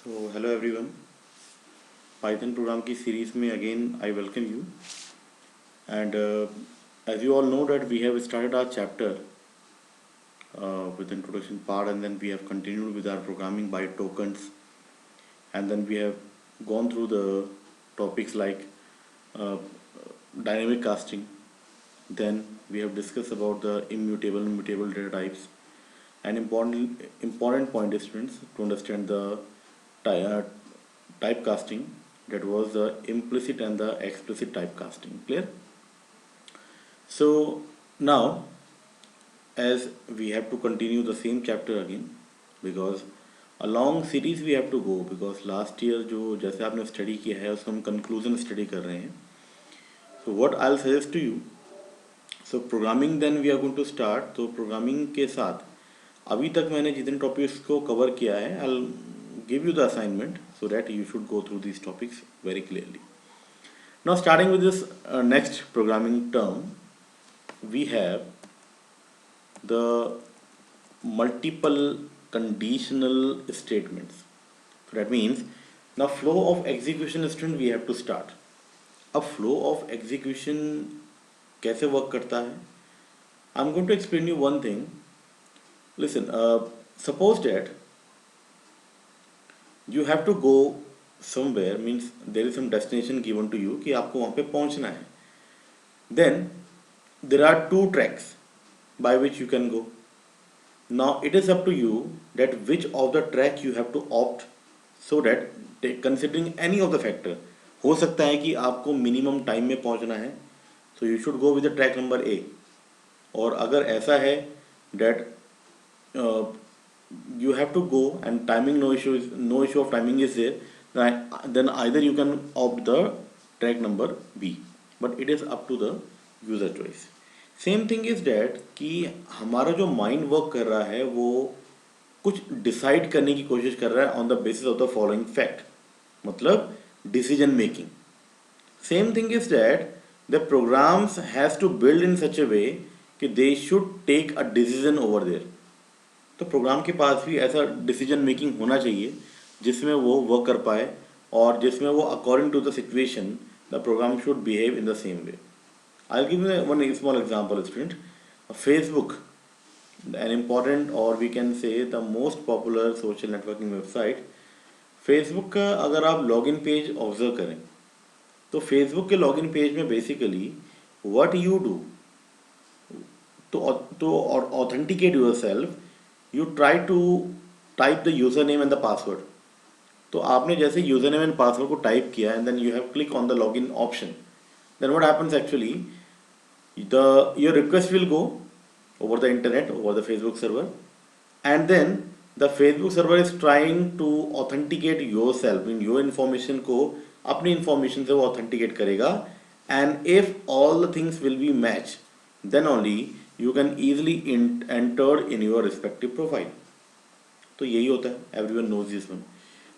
So hello everyone, Python program की series में again I welcome you and as you all know that we have started our chapter with introduction part, and then we have continued with our programming by tokens, and then we have gone through the topics like uh, dynamic casting. Then we have discussed about the immutable data types. An important point is, students, to understand the ty- uh, typecasting, that was the implicit and the explicit typecasting. Clear? So now, as we have to continue the same chapter again, because a long series we have to go, because last year जो जैसे आपने study किया है उसको हम conclusion study कर रहे हैं. So what I'll suggest to you, so programming then we are going to start. तो प्रोग्रामिंग के साथ अभी तक मैंने जितने टॉपिक्स को कवर किया है, I'll give you the assignment so that you should go through these topics very clearly. Now starting with this next programming term, we have the multiple conditional statements. So that means now flow of execution, student, we have to start. अब flow of execution कैसे work करता है? I'm going to explain you one thing. Listen, suppose that you have to go somewhere, means there is some destination given to you कि आपको वहाँ पे पहुँचना है. Then there are two tracks by which you can go. Now it is up to you that which of the track you have to opt, so that considering any of the factor, हो सकता है कि आपको minimum time में पहुंचना है, so you should go with the track number A. और अगर ऐसा है that you have to go and timing, no issue of timing is there, then either you can opt the track number B, but it is up to the user choice. Same thing is that कि हमारा जो mind work कर रहा है वो कुछ decide करने की कोशिश कर रहा है on the basis of the following fact, मतलब decision making. Same thing is that the programs has to build in such a way कि they should take a decision over there. तो प्रोग्राम के पास भी ऐसा डिसीजन मेकिंग होना चाहिए जिसमें वो वर्क कर पाए, और जिसमें वो according to the situation the program should behave in the same way. I'll give you one small example, student. Facebook, an important, or we can say the most popular social networking website. Facebook का अगर आप login page observe करें तो Facebook के login page में basically what you do to authenticate yourself, you try to type the username and the password. तो आपने जैसे यूजर नेम एंड पासवर्ड को टाइप किया and then you have click on the login option, then what happens actually, your request will go over the internet, over the Facebook server, and then the Facebook server is trying to authenticate yourself, in your information को अपनी information से वो authenticate करेगा, and if all the things will be match, then only you can easily enter in your respective profile. तो यही होता है, everyone knows this one.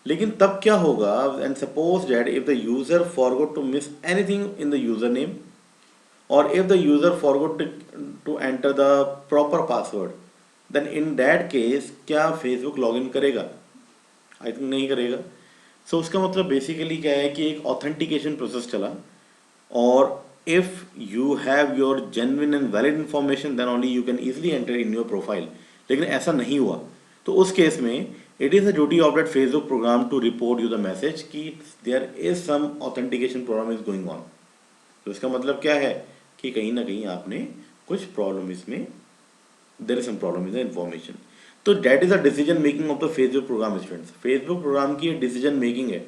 लेकिन तब क्या होगा, and suppose that if the user forgot to miss anything in the username, or if the user forgot to enter the proper password, then in that case क्या Facebook login करेगा? I think नहीं करेगा. सो उसका मतलब basically क्या है कि एक ऑथेंटिकेशन प्रोसेस चला, और if you have your genuine and valid information then only you can easily enter in your profile. लेकिन ऐसा नहीं हुआ, तो उस केस में it is the duty of that Facebook program to report you the message कि there is some authentication problem is going on. तो इसका मतलब क्या है कि कहीं ना कहीं आपने कुछ प्रॉब्लम इसमें, there is some problem in the information. तो that is a decision making of the Facebook program. Students, Facebook program की डिसीजन मेकिंग है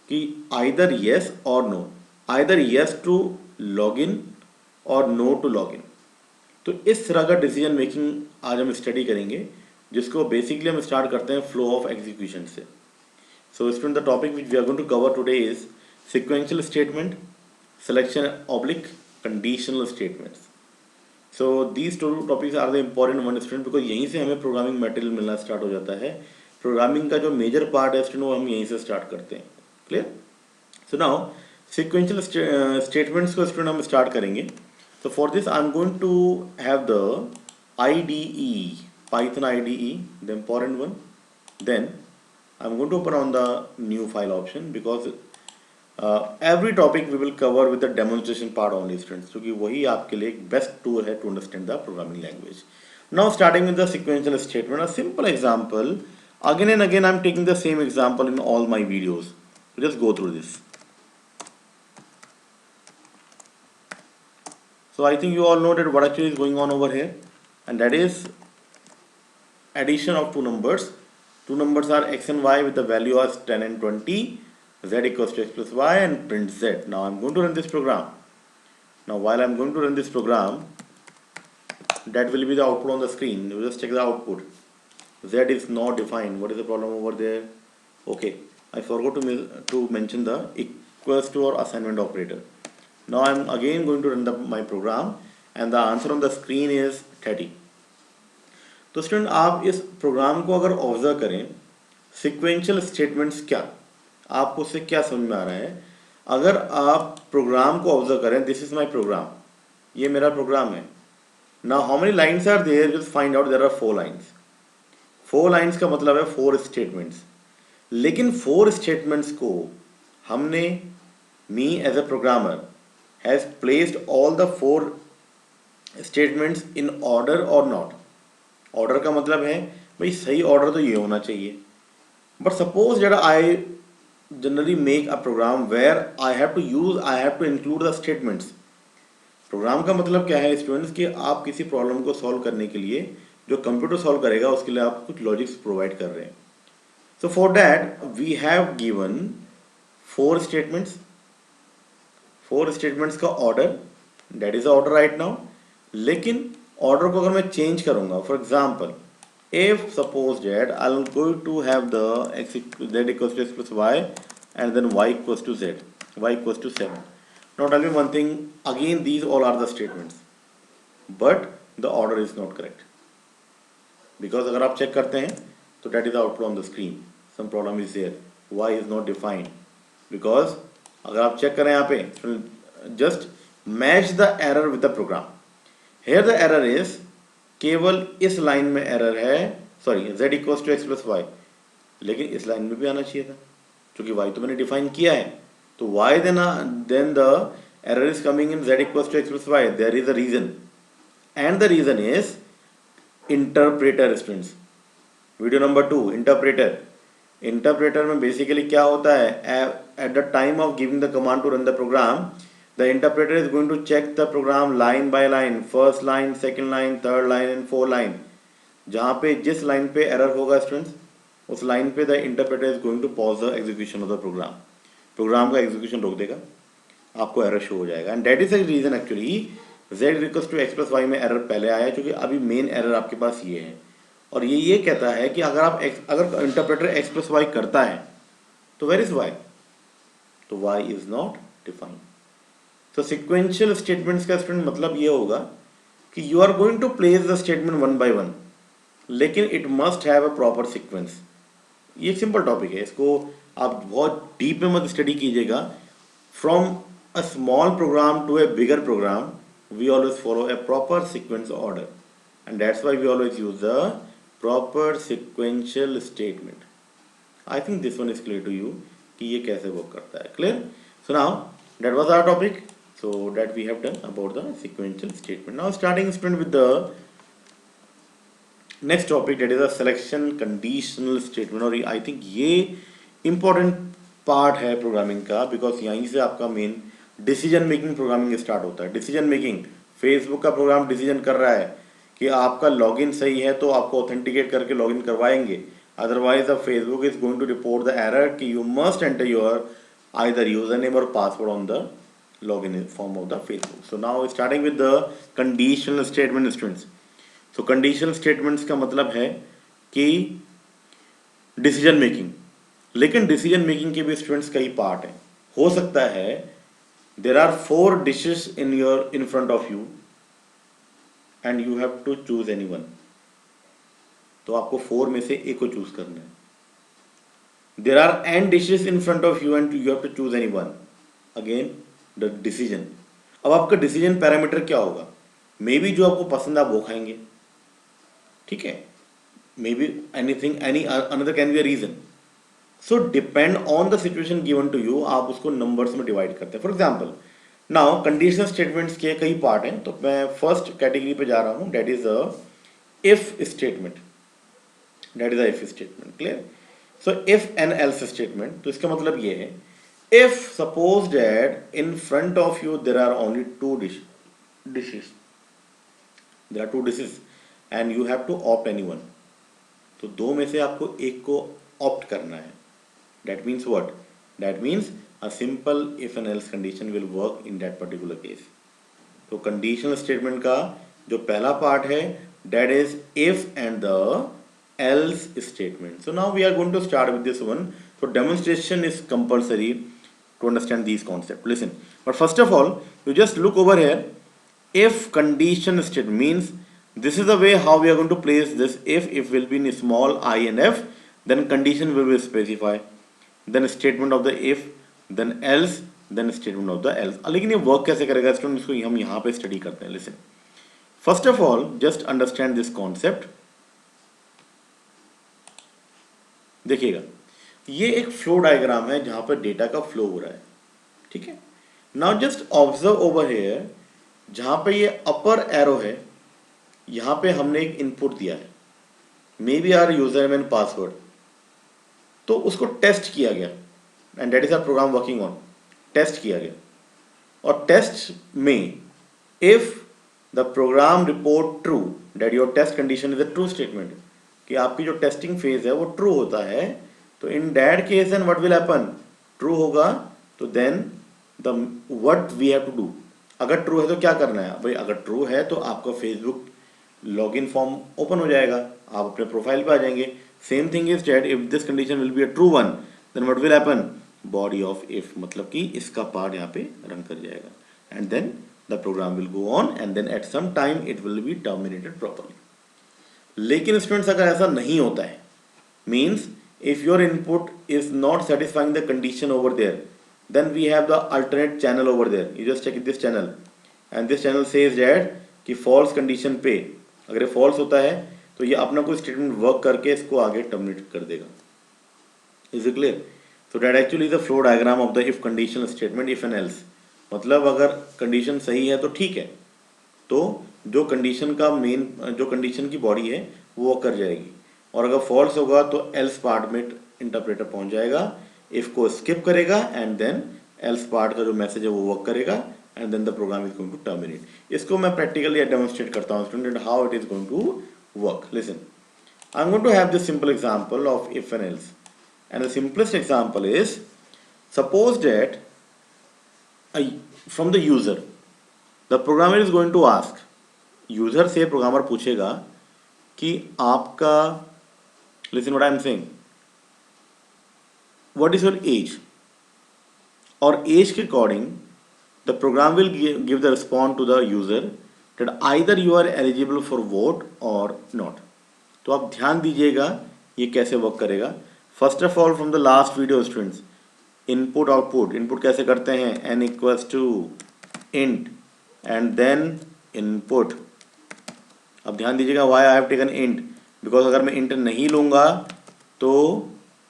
कि आइदर येस और no, either yes to log in और नो टू लॉग इन. तो इस तरह का डिसीजन मेकिंग आज हम स्टडी करेंगे, जिसको बेसिकली हम स्टार्ट करते हैं फ्लो ऑफ एग्जीक्यूशन से. So student, the topic which we are going to cover today is sequential statement, selection oblique conditional statements. So these two topics are the important one, student, because यहीं से हमें programming material मिलना start हो जाता है. Programming का जो major part है स्टूडेंट वो हम यहीं से स्टार्ट करते हैं. Clear? So now sequential statements को स्टूडेंट हम स्टार्ट करेंगे. तो for this I am going to have the IDE, Python IDE, the important one. Then I'm going to open on the new file option because every topic we will cover with the demonstration part only students, क्योंकि वही आपके लिए एक best tool है to understand the programming language. Now starting with the sequential statement, a simple example. Again and again I'm taking the same example in all my videos. So just go through this. So I think you all know that what actually is going on over here, and that is addition of two numbers. Two numbers are x and y with the value as 10 and 20, z equals to x plus y, and print z. Now I'm going to run this program. Now while I'm going to run this program, that will be the output on the screen. You just check the output. Z is not defined. What is the problem over there? Okay, I forgot to mention the equals to or assignment operator. Now I'm again going to run my program, and the answer on the screen is 30. तो student आप इस programme को अगर observe करें, sequential statements क्या, आपको उससे क्या समझ में आ रहा है? अगर आप प्रोग्राम को ऑब्जर्व करें, दिस इज माय प्रोग्राम, ये मेरा प्रोग्राम है. Now how many lines are there? Just find out. There are 4 lines. 4 lines का मतलब है 4 स्टेटमेंट्स. लेकिन 4 स्टेटमेंट्स को हमने, me as a programmer has placed all the 4 statements in order और नॉट. ऑर्डर का मतलब है भाई सही ऑर्डर तो ये होना चाहिए. But suppose that I generally make a program where I have to include the statements. Program का मतलब क्या है स्टूडेंट्स, कि आप किसी प्रॉब्लम को सॉल्व करने के लिए, जो कंप्यूटर सॉल्व करेगा उसके लिए आप कुछ लॉजिक्स प्रोवाइड कर रहे हैं. So for that we have given 4 statements. 4 statements का order, that is order right now. लेकिन ऑर्डर को अगर मैं चेंज करूंगा, for example if suppose that I'm going to have the z equals to x plus y and then y equals to z, y equals to 7. Now tell me one thing, again these all are the statements, but the order is not correct, because अगर आप check करते हैं तो that is the output on the screen. Some problem is there, y is not defined, because अगर आप check करें यहाँ पे, just match the error with the program. Here the error is, केवल इस लाइन में एरर है, sorry z equals to x plus y, लेकिन इस लाइन में भी आना चाहिए था क्योंकि y तो मैंने डिफाइन किया है. तो y then the error is coming in z equals to x plus y. There is a reason, and the reason is interpreter. Students, video number 2, interpreter. Interpreter में बेसिकली क्या होता है, at the time of giving the command to run the program, the interpreter is going to check the program line by line, first line, second line, third line and fourth line. जहाँ पे जिस line पे error होगा students, उस line पे the interpreter is going to pause the execution of the program. Program का execution रोक देगा, आपको एरर शो हो जाएगा. And that is the reason actually z equals to x plus y में एरर पहले आया है, क्योंकि अभी मेन एरर आपके पास ये है. और ये कहता है कि अगर इंटरप्रेटर x प्लस वाई करता है तो वेयर इज y, तो y इज नॉट डिफाइंड. तो सिक्वेंशियल स्टेटमेंट्स का स्टूडेंट मतलब ये होगा कि you are going to place the statement one by one, लेकिन it must have a proper sequence. ये एक सिंपल टॉपिक है, इसको आप बहुत डीप में मत स्टडी कीजिएगा. From a small program to a bigger program we always follow a proper sequence order, and that's why we always use the proper sequential statement. I think this one is clear to you कि ये कैसे work करता है. Clear? So now that was our topic. So that we have done about the sequential statement. Now starting student with the next topic, that is a selection conditional statement. और I think ये important part है programming का, because यहीं से आपका main decision making programming start होता है. Decision making, Facebook का प्रोग्राम डिसीजन कर रहा है कि आपका लॉगिन सही है तो आपको ऑथेंटिकेट करके लॉगिन करवाएंगे, otherwise the Facebook is going to report the error कि you must enter your either username or password on the login form of the Facebook. So now starting with the conditional statement students. So conditional statements का मतलब है कि decision making, लेकिन decision making के भी students कई part हैं. हो सकता है there are 4 dishes in front of you and you have to choose any one. तो आपको 4 में से एक को चूज करना है. There are n dishes in front of you and you have to choose any one. Again the decision. अब आपका डिसीजन पैरामीटर क्या होगा? मे बी जो आपको पसंद है आप वो खाएंगे, ठीक है. May be anything, any another can be a reason. So depend on the situation given to you, आप उसको नंबर्स में डिवाइड करते हैं. For example now conditional statements के कई पार्ट हैं, तो मैं फर्स्ट कैटेगरी पे जा रहा हूँ, that is a if statement. That is a if statement. Clear? So if and else statement, तो इसका मतलब ये है, if suppose that in front of you there are only two dishes, there are two dishes and you have to opt any one, तो दो में से आपको एक को ऑप्ट करना है. that means what? that means a simple if and else condition will work in that particular case. तो कंडीशनल स्टेटमेंट का जो पहला पार्ट है that is if and the else statement. So now we are going to start with this one. So demonstration is compulsory to understand these concepts. Listen, but first of all you just look over here. If condition statement means this is the way how we are going to place this. If will be in small I and f, then condition will be specified, then statement of the if, then else, then statement of the else. लेकिन ये work कैसे करेगा student, इसको हम यहाँ पे study करते हैं. Listen, first of all just understand this concept. देखिएगा, ये एक फ्लो डायग्राम है जहां पर डेटा का फ्लो हो रहा है. ठीक है, now just observe over here, जहां पे ये अपर एरो है, यहां पे हमने एक इनपुट दिया है, may be or user name and password. तो उसको टेस्ट किया गया and that is our program working on. Test किया गया और टेस्ट में if the program report true, that your test condition is a true statement, कि आपकी जो टेस्टिंग फेज है वो ट्रू होता है, तो in that case and what will happen, true होगा, तो then the what we have to do. अगर ट्रू है तो क्या करना है भाई, अगर ट्रू है तो आपका फेसबुक लॉगिन फॉर्म ओपन हो जाएगा, आप अपने प्रोफाइल पे आ जाएंगे. Same thing is that if this condition will be a true one, then what will happen, body of if, मतलब कि इसका पार्ट यहाँ पे रन कर जाएगा and then the program will go on and then at some time it will be terminated properly. लेकिन students अगर ऐसा नहीं होता है, means if your input is not satisfying the condition over there, then we have the alternate channel over there. You just check this channel and this channel says that कि false condition पे, अगर ये false होता है तो ये अपना कोई statement work करके इसको आगे terminate कर देगा. Is it clear? So that actually is the flow diagram of the if conditional statement, if and else. मतलब अगर condition सही है तो ठीक है, तो जो condition का main, जो condition की body है वो कर जाएगी, और अगर false होगा तो else part में interpreter पहुंच जाएगा, इफ को स्किप करेगा एंड देन एल्स पार्ट का जो मैसेज है वो वर्क करेगा and then the program is going to terminate. इसको मैं प्रैक्टिकली डेमोन्स्ट्रेट करता हूं student how it is going to work. Listen, I am going to have this simple example of if and else, and the simplest example is suppose that from the user the programmer is going to ask, user से programmer पूछेगा कि आपका, listen what I am saying, what is your age, और age के according the program will give the response to the user that either you are eligible for vote or not. तो आप ध्यान दीजिएगा ये कैसे वर्क करेगा. First of all from the last video students, input output, input कैसे करते हैं, n equals to int and then input. अब ध्यान दीजिएगा why I have taken int, because अगर मैं int नहीं लूंगा तो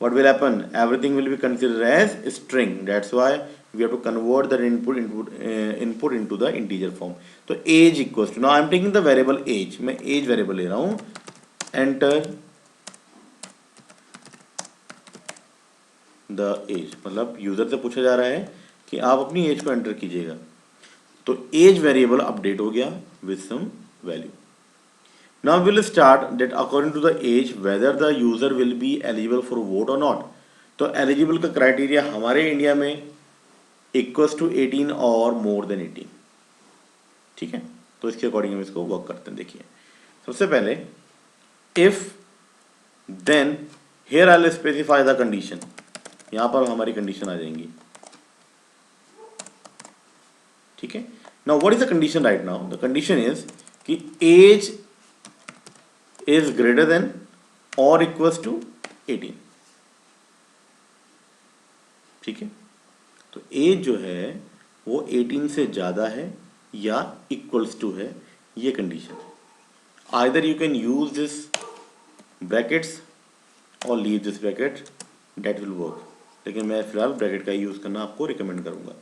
what will happen, everything will be considered as string. That's why we have to convert the input into the integer form. तो age equals to, now I am taking the variable age, मैं age variable ले रहा हूँ, enter the age, मतलब user से पूछा जा रहा है कि आप अपनी एज को एंटर कीजिएगा, तो एज वेरिएबल अपडेट हो गया with some value. Now we will start that according to the age whether the user will be eligible for vote or not. तो eligible का क्राइटेरिया हमारे इंडिया में इक्वल्स टू 18 और more then 18. ठीक है, तो इसके अकॉर्डिंग हम इसको वर्क करते हैं. देखिए, सबसे पहले if then here I will specify the condition, यहां पर हमारी कंडीशन आ जाएंगी. ठीक है, now what is the condition right now, the condition is कि age is greater than or equals to 18. ठीक है, तो एज जो है वो 18 से ज्यादा है या इक्वल्स टू है, ये condition. Either you can use this brackets और leave this bracket, that will work, लेकिन मैं फिलहाल ब्रैकेट का यूज़ करना आपको रिकमेंड करूँगा.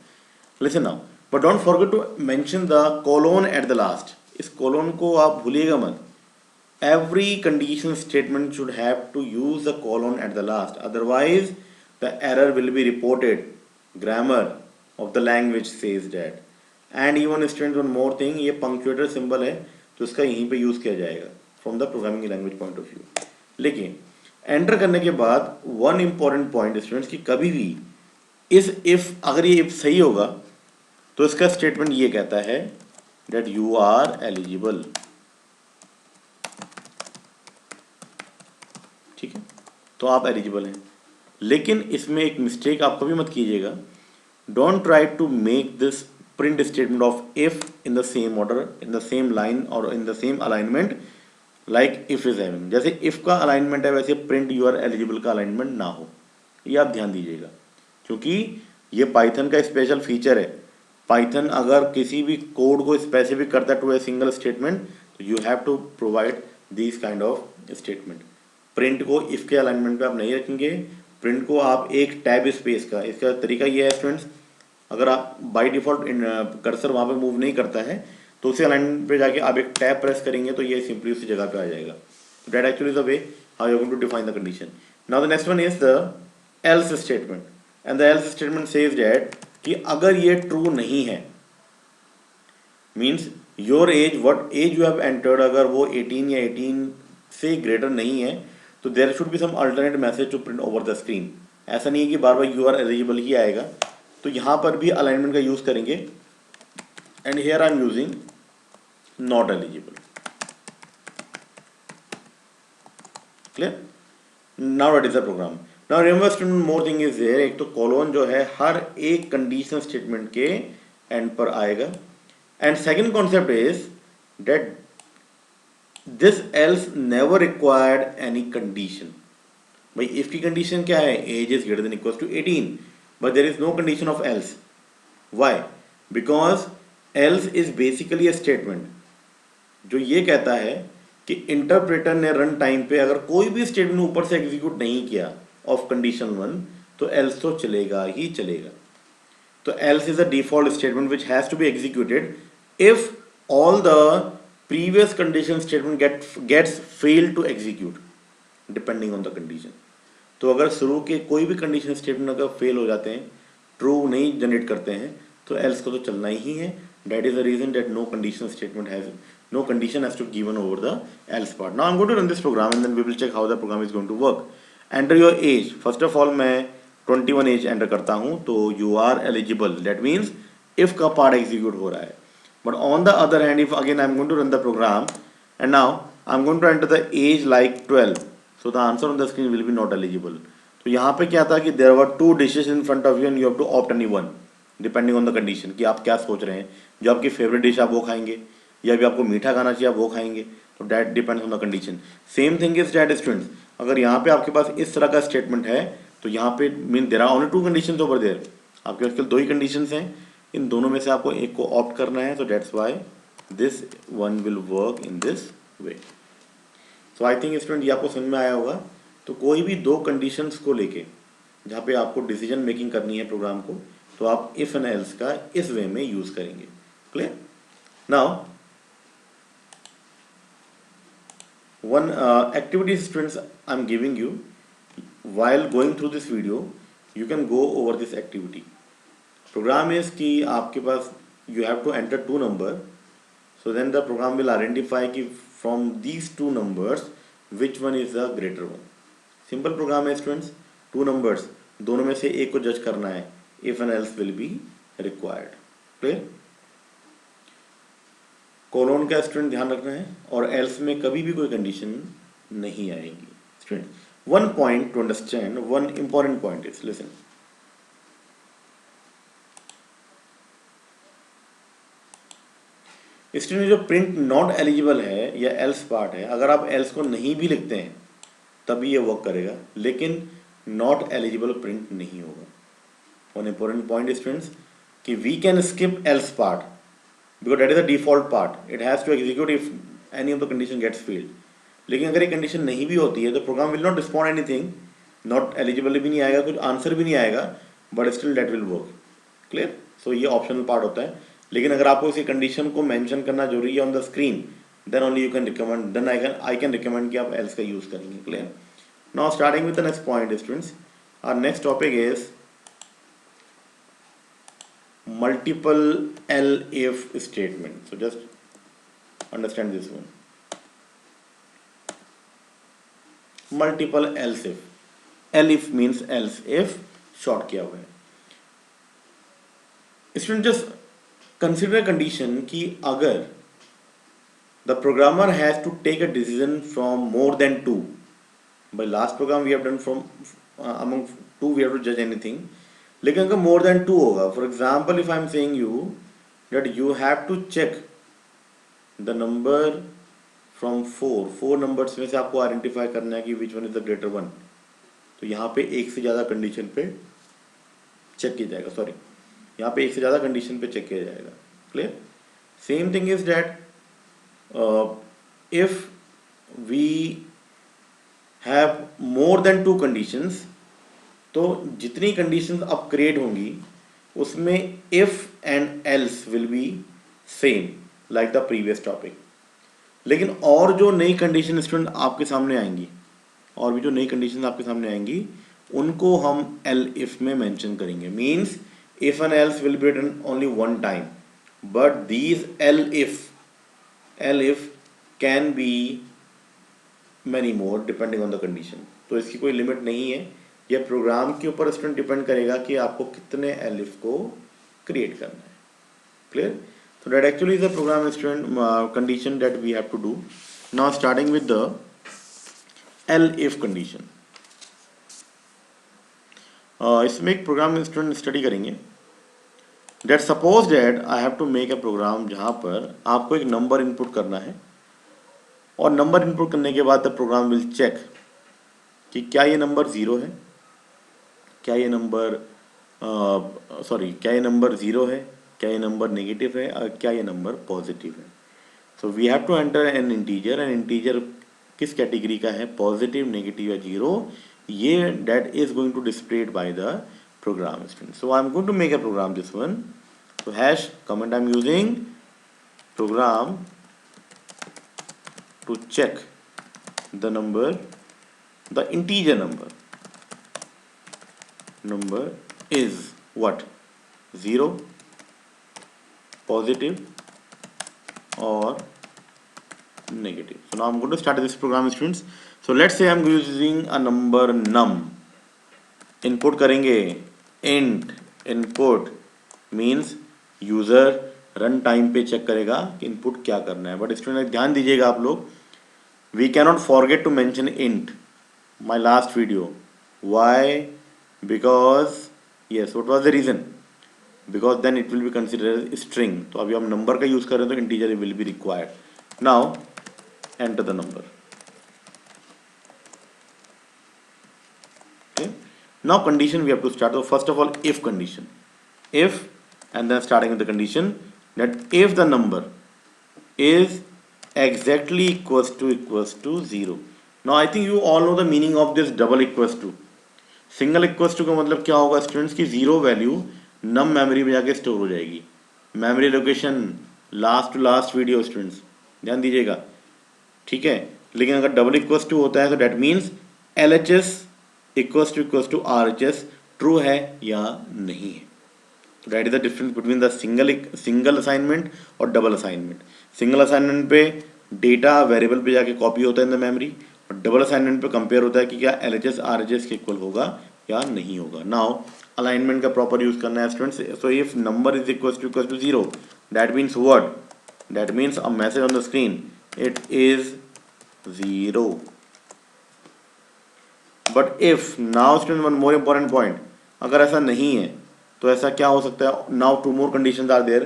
Listen now, but don't forget to mention the colon at the last. इस कोलोन को आप भूलिएगा मत. Every conditional statement should have to use the colon at the last, otherwise the error will be reported. Grammar of the language says that. And even students, one more thing, ये punctuator symbol है तो इसका यहीं पे use किया जाएगा from the programming language point of view. लेकिन enter करने के बाद वन इम्पॉर्टेंट पॉइंट स्टूडेंट्स कि कभी भी इस इफ अगर ये इफ सही होगा तो इसका स्टेटमेंट ये कहता है that you are eligible. ठीक है, तो आप एलिजिबल हैं. लेकिन इसमें एक मिस्टेक आप कभी मत कीजिएगा. Don't try to make this print statement of if in the same order, in the same line और in the same alignment like if is having. जैसे इफ का अलाइनमेंट है वैसे प्रिंट यू आर एलिजिबल का alignment ना हो. ये आप ध्यान दीजिएगा, क्योंकि ये पाइथन का स्पेशल फीचर है. पाइथन अगर किसी भी कोड को स्पेसिफिक करता है टू ए सिंगल स्टेटमेंट, तो you have to provide this kind of statement. Print को इफ के अलाइनमेंट पे आप नहीं रखेंगे. प्रिंट को आप एक टैब स्पेस का, इसका तरीका ये है स्टूडेंट्स, अगर आप बाय डिफॉल्ट कर्सर वहाँ पे मूव नहीं करता है तो उसी अलाइनमेंट पे जाके आप एक टैब प्रेस करेंगे तो ये सिंपली उसी जगह पे आ जाएगा. That actually is the way how you are going to define the condition. Now the next one is the else statement. And the else statement says that कि अगर ये ट्रू नहीं है, means your age, what age you have entered, अगर वो 18 या 18 से greater नहीं है, तो there should be some alternate message to print over the screen. ऐसा नहीं है कि बार बार यू आर एलिजिबल ही आएगा. तो यहाँ पर भी अलाइनमेंट का यूज करेंगे. And here I am using not eligible. Clear? Now what is the program. Now remember student, more thing is there. एक तो कॉलोन जो है हर एक कंडीशनल स्टेटमेंट के एंड पर आएगा. And second concept is that this else never required any condition. भाई if की कंडीशन क्या है? Age is greater than equals to 18, but there is no condition of else. Why? Because else is basically a statement जो ये कहता है कि interpreter ने रन टाइम पे अगर कोई भी स्टेटमेंट ऊपर से एग्जीक्यूट नहीं किया ऑफ कंडीशन 1, तो एल्स तो चलेगा ही चलेगा. तो else is a default statement which has to be executed if all the previous condition statement gets failed to execute depending on the condition. तो अगर शुरू के कोई भी कंडीशन स्टेटमेंट अगर फेल हो जाते हैं, ट्रू नहीं जनरेट करते हैं, तो एल्स को तो चलना ही है. That is the reason that no condition statement has no condition has to given over the else part. Now I am going to run this program and then we will check how the program is going to work. Enter your age. First of all मैं 21 age enter करता हूँ, तो you are eligible. That means if का part execute हो रहा है. But on the other hand, if again I'm going to run the program and now I'm going to enter the age like 12, so the answer on the screen will be not eligible. तो यहाँ पे क्या था कि there were two dishes in front of you and you have to opt any one depending on the condition कि आप क्या सोच रहे हैं. जो आपकी फेवरेट डिश आप वो खाएंगे या भी आपको मीठा खाना चाहिए आप वो खाएंगे. तो that depends on the condition. Same thing is that students, अगर यहाँ पे आपके पास इस तरह का स्टेटमेंट है तो यहाँ पे mean there are only two conditions over there. आपके पास केवल दो ही कंडीशंस हैं. इन दोनों में से आपको एक को ऑप्ट करना है. तो that's why this one will work in this way. So I think student ये आपको समझ में आया होगा. तो कोई भी दो कंडीशंस को लेके जहाँ पे आपको डिसीजन मेकिंग करनी है प्रोग्राम को, तो आप इफ एंड एल्स का इस वे में यूज करेंगे. Clear? Now one activity students I am giving you while going through this video. You can go over this activity. Program is कि आपके पास you have to enter two number, so then the program will identify कि from these two numbers which one is the greater one. Simple program है students. Two numbers, दोनों में से एक को जज करना है. If and else will be required. Clear? Colon का स्टूडेंट ध्यान रखना है और एल्स में कभी भी कोई कंडीशन नहीं आएगी. Student, one point to understand, one important point is, listen. Student जो प्रिंट नॉट एलिजिबल है या एल्स पार्ट है, अगर आप एल्स को नहीं भी लिखते हैं तभी ये वर्क करेगा, लेकिन नॉट एलिजिबल प्रिंट नहीं होगा. वन इंपॉर्टेंट पॉइंट स्टूडेंट्स कि we can skip else part because that is the default part. It has to execute if any of the condition gets failed. लेकिन अगर ये कंडीशन नहीं भी होती है तो program will not respond anything. Not eligible भी नहीं आएगा, कुछ आंसर भी नहीं आएगा, but still that will work. Clear? So ये ऑप्शनल पार्ट होता है, लेकिन अगर आपको इसी कंडीशन को मेंशन करना जरूरी है on the screen, then only you can recommend, then I can recommend कि आप एल्स का यूज करेंगे। Clear? Now starting with the next point students, our next topic is multiple if statement. So just understand this one. Multiple else if. If means else if, short किया हुआ है. Student just consider a condition कि अगर the programmer has to take a decision from more than two. By last program we have done from among two we have to judge anything. लेकिन अगर more than two होगा, for example if I am saying you that you have to check the number from four numbers में से आपको identify करना है कि which one is the greater one, तो यहाँ पे एक से ज़्यादा कंडीशन पे चेक किया जाएगा, सॉरी यहाँ पे एक से ज़्यादा कंडीशन पे चेक किया जाएगा। Clear? Same thing is that if we have more than two conditions, तो जितनी कंडीशंस अब क्रिएट होंगी उसमें if and else will be same like the previous topic. लेकिन और जो नई कंडीशन स्टूडेंट आपके सामने आएंगी, और भी जो नई कंडीशन आपके सामने आएंगी उनको हम एल इफ में मेंशन करेंगे। Means if and else will be written only one time, but these elif can be many more depending on the condition. तो इसकी कोई लिमिट नहीं है, यह प्रोग्राम के ऊपर स्टूडेंट डिपेंड करेगा कि आपको कितने एलिफ को क्रिएट करना है। क्लियर? तो that actually is a program student condition that we have to do. Now starting with the elif condition. इसमें एक प्रोग्राम स्टूडेंट स्टडी करेंगे that suppose that I have to make a program जहां पर आपको एक number input करना है, और नंबर इनपुट करने के बाद द प्रोग्राम विल चेक कि क्या ये नंबर ज़ीरो है, क्या ये नंबर क्या ये नंबर ज़ीरो है, क्या ये नंबर नेगेटिव है, और क्या ये नंबर पॉजिटिव है। So we have to enter an integer, and integer किस कैटेगरी का है, पॉजिटिव, नेगेटिव या जीरो, ये that is going to displayed by the program student. So I am going to make a program this one. So hash command I'm using program to check the number, the integer number is what, 0, positive or negative. So now I'm going to start this program students. So let's say I'm using a number num, input करेंगे int, input means user run time पे check करेगा कि input क्या करना है। But student ध्यान दीजिएगा आप लोग, we cannot forget to mention it, my last video. Why? Because yes, what was the reason? Because then it will be considered string. तो अभी हम नंबर का यूज कर रहे हैं तो integer will be required. Now enter the number. Okay, now condition we have to start. First of all if condition, if, and then starting with the condition that if the number is exactly equals to 0. Now I think you all know the meaning of this double equals to. Single equals to का मतलब क्या होगा students की zero value नम memory में जाके store हो जाएगी। Memory location last to last video students ध्यान दीजिएगा, ठीक है। लेकिन अगर डबल इक्वल्स टू होता है तो that means L H S equals to R H S true है या नहीं है। That is the difference between the single assignment और डबल असाइनमेंट। सिंगल असाइनमेंट पे डेटा वेरिएबल पे जाके कॉपी होता है इन द मेमोरी, और डबल असाइनमेंट पे कंपेयर होता है कि क्या L H S R H S के इक्वल होगा या नहीं होगा। नाउ अलाइनमेंट का प्रॉपर यूज करना है students. So if number is equal to 0, that means what? That means a message on the screen, it is 0। But if, now student one more important point, अगर ऐसा नहीं है तो ऐसा क्या हो सकता है? Now two more conditions are there.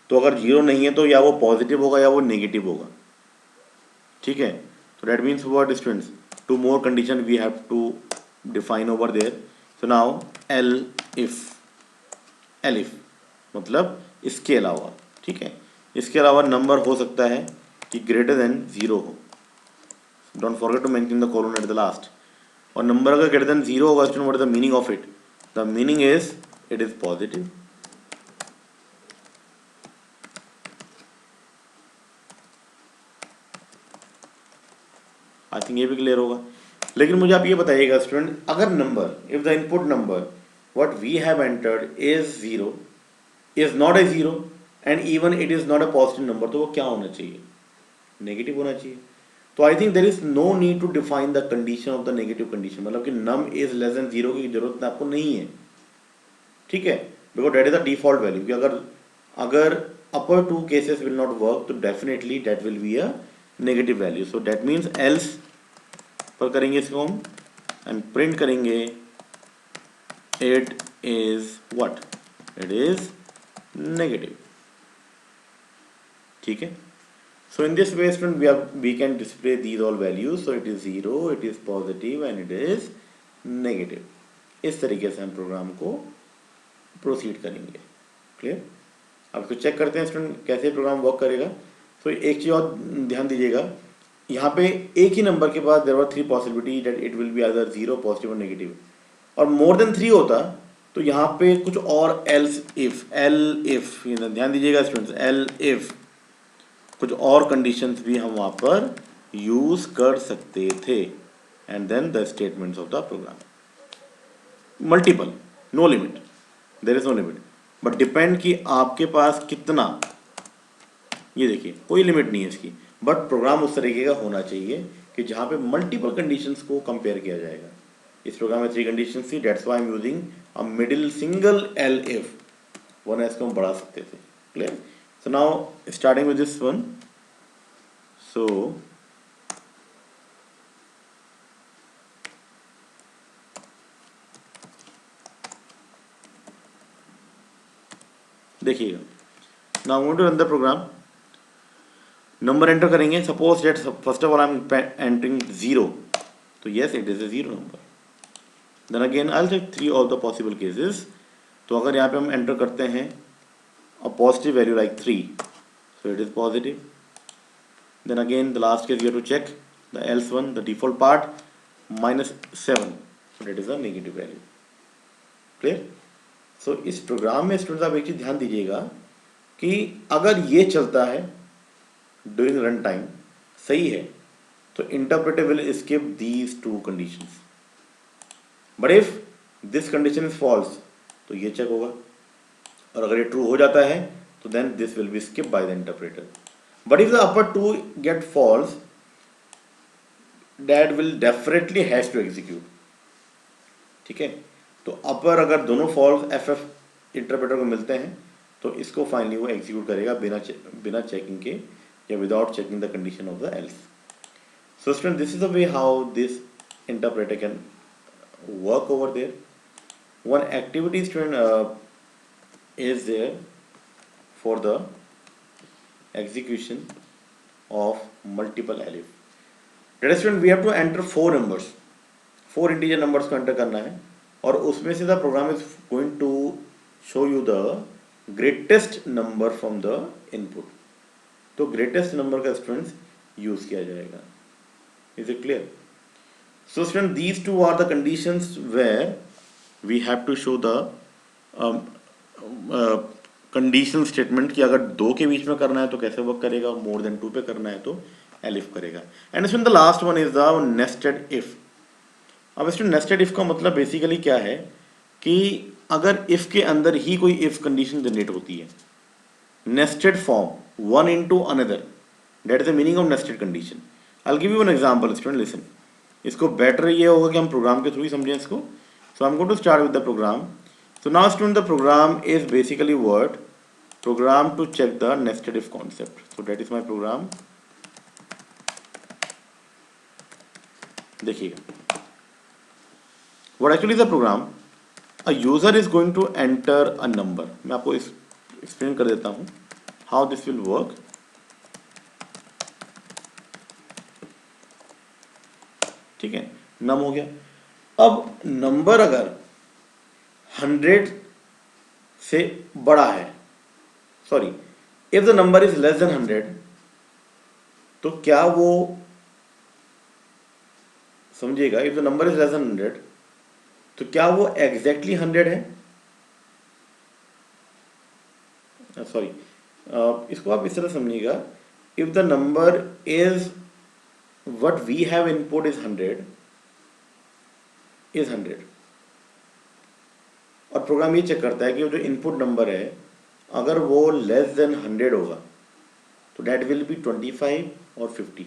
तो अगर 0 नहीं है तो या वो पॉजिटिव होगा या वो नेगेटिव होगा, ठीक है। तो that means what students? Two more condition we have to define over there. So now elif मतलब इसके अलावा, ठीक है, इसके अलावा नंबर हो सकता है कि ग्रेटर देन 0 हो। Don't forget to mention the colon at the last. और नंबर अगर ग्रेटर देन 0 होगा student, what is the meaning of it? The meaning is it is positive. I think ये भी क्लियर होगा। लेकिन मुझे आप ये बताइएगा स्टूडेंट, अगर number, if the input number what we have entered is 0, is not a 0 and even it is not a positive number, तो वो क्या होना चाहिए? नेगेटिव होना चाहिए। तो I think there is no need to define the condition of the negative condition, मतलब कि नम इज लेस देन 0 की जरूरत आपको नहीं है, ठीक है, because that is the default value. कि अगर अगर upper two cases will not work तो definitely that will be a negative value. So that means else पर करेंगे इसको हम एंड प्रिंट करेंगे it is what, it is negative, ठीक है। So in this way student we can display these all values, so it is 0, it is positive and it is negative। इस तरीके से हम प्रोग्राम को प्रोसीड करेंगे। Clear? अब इसको चेक करते हैं स्टूडेंट कैसे प्रोग्राम वर्क करेगा। तो एक चीज़ और ध्यान दीजिएगा, यहाँ पे एक ही नंबर के बाद there were 3 possibility that it will be either 0, positive और नेगेटिव, और मोर देन 3 होता तो यहाँ पे कुछ और एल्स इफ, एल इफ, ध्यान दीजिएगा स्टूडेंट्स, एल इफ कुछ और कंडीशंस भी हम वहाँ पर यूज कर सकते थे and then the statements of the program. Multiple, no limit, there is no limit, but depend कि आपके पास कितना, ये देखिए कोई लिमिट नहीं है इसकी, बट प्रोग्राम उस तरीके का होना चाहिए कि जहाँ पे मल्टीपल कंडीशंस को कंपेयर किया जाएगा। इस प्रोग्राम में 3 कंडीशंस थी, that's why I am using a middle single L if, वरना इसको हम बढ़ा सकते थे। Clear? So now starting with this one, so देखिएगा, now I'm going to run the program, number enter करेंगे, suppose that first of all I am entering 0, तो yes it is a 0 number. Then again I will take 3 of the possible cases, तो अगर यहाँ पे हम enter करते हैं a positive value like 3, so it is positive। Then again the last case you have to check the else one, the default part, -7, so that is a negative value। Clear? So इस programme में students आप एक चीज ध्यान दीजिएगा कि अगर ये चलता है ड्यूरिंग रन टाइम सही है तो interpreter will skip these 2 conditions, but if this condition is false तो ये चेक होगा, और अगर ये ट्रू हो जाता है तो then this will be skip by the interpreter. But if the upper 2 get false that will definitely has to execute, ठीक है। तो अपर अगर दोनों फॉल्स एफ इंटरप्रेटर को मिलते हैं तो इसको फाइनली वो एग्जीक्यूट करेगा बिना चेकिंग के या without checking the condition of the else. So student this is the way how this interpreter can work over there. One activity student is there for the execution of multiple elif। That is student we have to enter 4 numbers, 4 integer numbers को enter करना है, और उसमें से the program is going to show you the greatest number from the input। तो greatest number का students use किया जाएगा। Is it clear? So student these 2 are the conditions where we have to show the conditional statement कि अगर 2 के बीच में करना है तो कैसे वर्क करेगा, मोर देन 2 पे करना है तो एलिफ करेगा। एंड इसमें the last one is the nested if. अब इसमें नेस्टेड इफ का मतलब बेसिकली क्या है कि अगर इफ के अंदर ही कोई इफ कंडीशन जनरेट होती है, nested form one into another, that is the meaning of nested condition. I will give you an example student, listen. इसको बेटर ये होगा कि हम प्रोग्राम के थ्रू ही समझें इसको। So I am going to start with the program. So now student the program is basically what? Program to check the nested if concept. So that is my program। देखिएगा what actually is the program? A user is going to enter a number। मैं आपको explain कर देता हूँ how this will work। ठीक है, नम हो गया। अब नंबर अगर 100 से बड़ा है, sorry if the number is less than 100, तो क्या वो समझिएगा, if the number is less than 100, तो क्या वो एग्जैक्टली 100 है? सॉरी, इसको आप इस तरह समझिएगा, if the number is what we have input is 100 और प्रोग्राम ये चेक करता है कि वो जो इनपुट नंबर है अगर वो लेस देन 100 होगा तो डेट विल बी 25 और 50.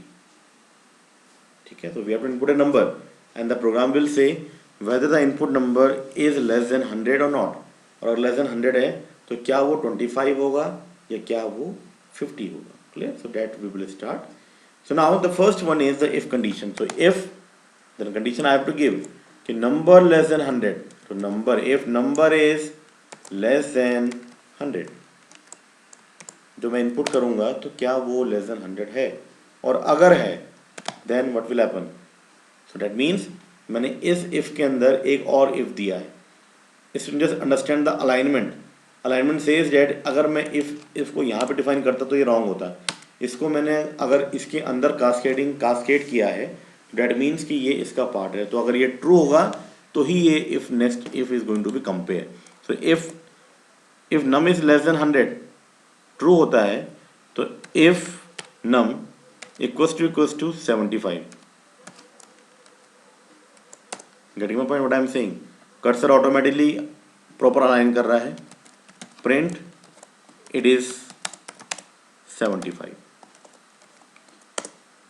ठीक है, तो we have to input a number and the program will say whether the input number is less than 100 और नॉट, और अगर लेस देन 100 है तो क्या वो 25 होगा या क्या वो 50 होगा. Clear? So that we will start. So now the first one is the if condition. So if the condition I have to give कि number less than 100. So number, if number is less than 100, जो मैं input करूँगा तो क्या वो less than 100 है, और अगर है then what will happen. So that means मैंने इस if के अंदर एक और if दिया है. Just understand the alignment. Alignment says that अगर मैं if को यहाँ पे define करता तो ये wrong होता. इसको मैंने अगर इसके अंदर कास्केड किया है, डेट मीन्स कि ये इसका पार्ट है, तो अगर ये ट्रू होगा तो ही ये if next if is going to be compare. So if num is less than 100 true होता है, तो if num equals to 75. Getting my point what I am saying? Cursor automatically proper align कर रहा है. Print it is 75.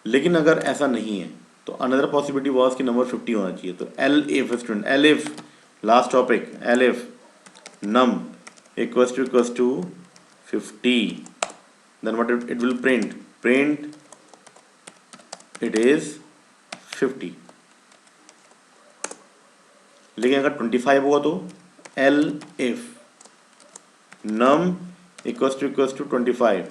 लेकिन अगर ऐसा नहीं है तो अनदर पॉसिबिलिटी वाज कि नंबर 50 होना चाहिए. तो elif student, elif last topic, elif num equals to 50, then what it will print it is 50. लेकिन अगर 25 होगा तो elif num equals to 25.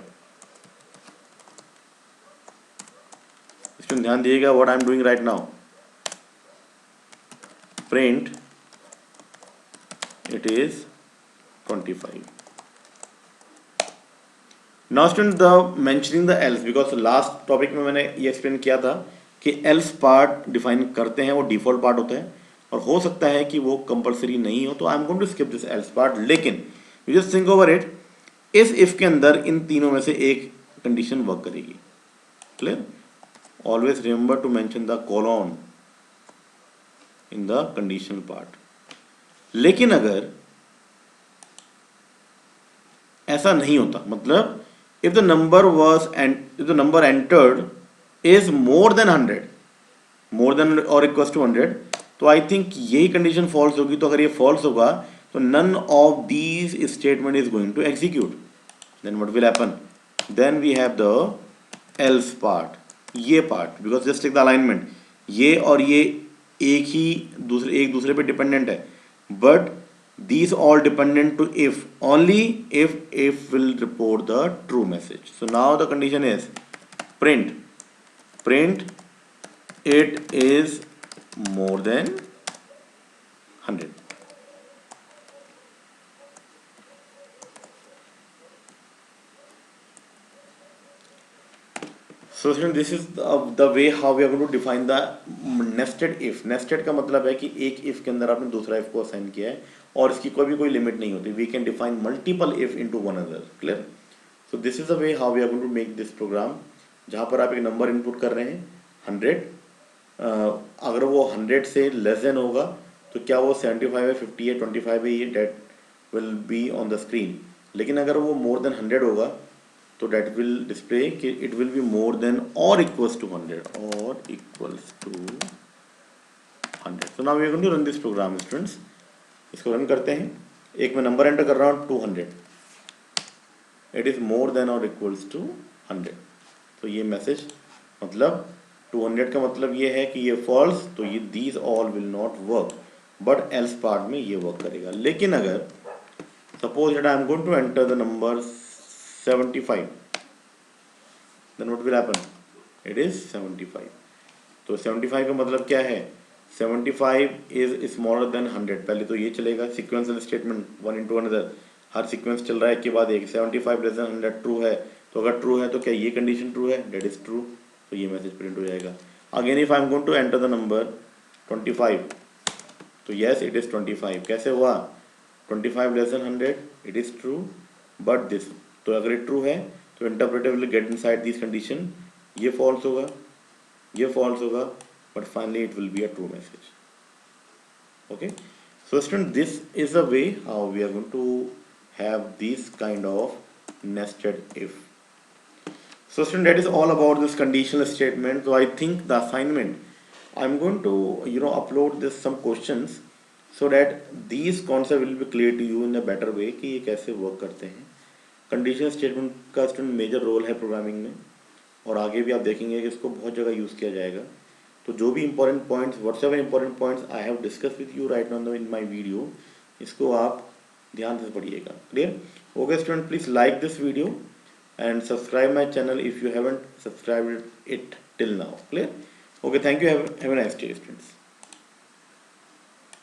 इसमें ध्यान दिएगा what I am doing right now. Print it is 25. Now student the mentioning the else, because last topic में मैंने ये एक्सप्लेन किया था कि एल्स पार्ट डिफाइन करते हैं, वो डिफॉल्ट पार्ट होता है और हो सकता है कि वो कंपलसरी नहीं हो, तो I am going to skip this else part. लेकिन you just think over it, if के अंदर इन तीनों में से एक कंडीशन वर्क करेगी. Clear? Always remember to mention the colon in the conditional part. लेकिन अगर ऐसा नहीं होता, मतलब if the number entered is more than 100, more than or equals to 100, तो आई थिंक यही कंडीशन फॉल्स होगी. तो अगर ये फॉल्स होगा तो none of these statement is going to execute. Then what will happen? Then we have the else part. ये part, because just take the alignment, ये और ये एक दूसरे पे डिपेंडेंट है, but these all dependent to if, only if will report the true message. So now the condition is print it is more than 100. So this is the way how we are going to define the nested if. Nested का मतलब है कि एक if के अंदर आपने दूसरा if को असाइन किया है और इसकी कोई लिमिट नहीं होती. We can define multiple if into one another. Clear? So this is the way how we are going to make this program. जहाँ पर आप एक नंबर इनपुट कर रहे हैं 100, अगर वो 100 से लेस देन होगा तो क्या वो 75 है, 50 है, 25 है, ये that will be on the screen. लेकिन अगर वो मोर देन 100 होगा तो डेट विल डिस्प्ले कि it will be more than और इक्वल्स टू 100 और equals to 100. So now we are going to run this program students. इसको रन करते हैं. एक मैं नंबर एंटर कर रहा हूँ 200, इट इज मोर देन और इक्वल्स टू 100. तो ये मैसेज मतलब 200 का मतलब ये है कि ये फॉल्स, तो ये these all will not work, but else part में ये वर्क करेगा. लेकिन अगर suppose that I am going to enter the number 75, then what will happen? It is 75. तो 75 का मतलब क्या है? 75 is smaller than 100. पहले तो ये चलेगा sequential statement, one into another, हर सीक्वेंस चल रहा है एक के बाद एक. 75 लेस देन 100 ट्रू है, तो अगर ट्रू है तो क्या ये कंडीशन ट्रू है? डेट इज ट्रू, तो ये मैसेज प्रिंट हो जाएगा. Again if I am going to enter the number 25, तो येस इट इज 25। कैसे हुआ? 25 less than 100, it is true, but this, तो अगर ये ट्रू है तो interpreter will get inside this condition, ये फॉल्स होगा, ये फॉल्स होगा, but finally it will be a true message. Okay, so student, this is a way how we are going to have this kind of nested if. So student, that is all about this conditional statement. So I think the assignment, I'm going to upload this some questions so that these concepts will be clear to you in a better way कि ये कैसे work करते हैं। Conditional statement का student major role है programming में, और आगे भी आप देखेंगे कि इसको बहुत जगह यूज़ किया जाएगा। तो जो भी important points, whatsoever important points I have discuss with you right now in my video, इसको आप ध्यान से पढ़िएगा। Clear? Okay student, please like this video and subscribe my channel if you haven't subscribed it till now. Clear? Okay, thank you. Have a nice day, students.